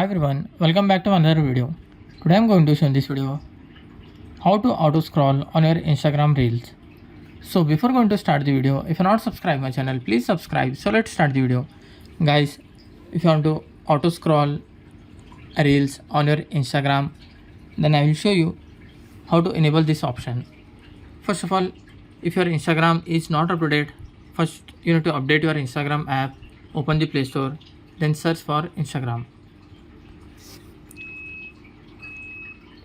everyone, welcome back to another video. Today I'm going to show in this video how to auto scroll on your Instagram reels. So before going to start the video, if you're not subscribed my channel, please subscribe. So let's start the video. Guys, if you want to auto scroll reels on your Instagram, then I will show you how to enable this option. First of all, if your Instagram is not up to date, first you need to update your Instagram app, open the Play Store, then search for Instagram.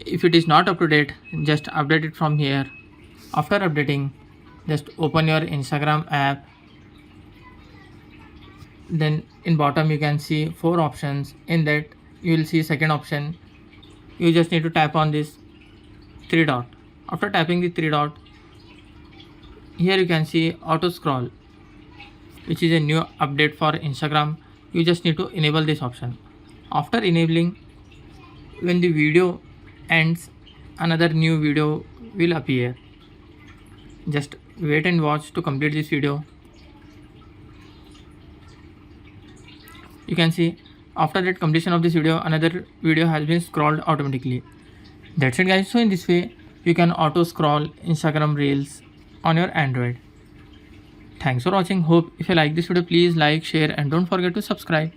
If it is not up to date, just update it from here. After updating, just open your Instagram app. Then in bottom you can see 4 options. In that you will see second option. You just need to tap on this 3 dot. After tapping the 3 dot, here you can see auto scroll, which is a new update for Instagram. You just need to enable this option. After enabling, when the video ends, another new video will appear. Just wait and watch to complete this video. You can see after that completion of this video, another video has been scrolled automatically. That's it guys. So in this way you can auto scroll Instagram reels on your Android. Thanks for watching. Hope if you like this video, please like, share and don't forget to subscribe.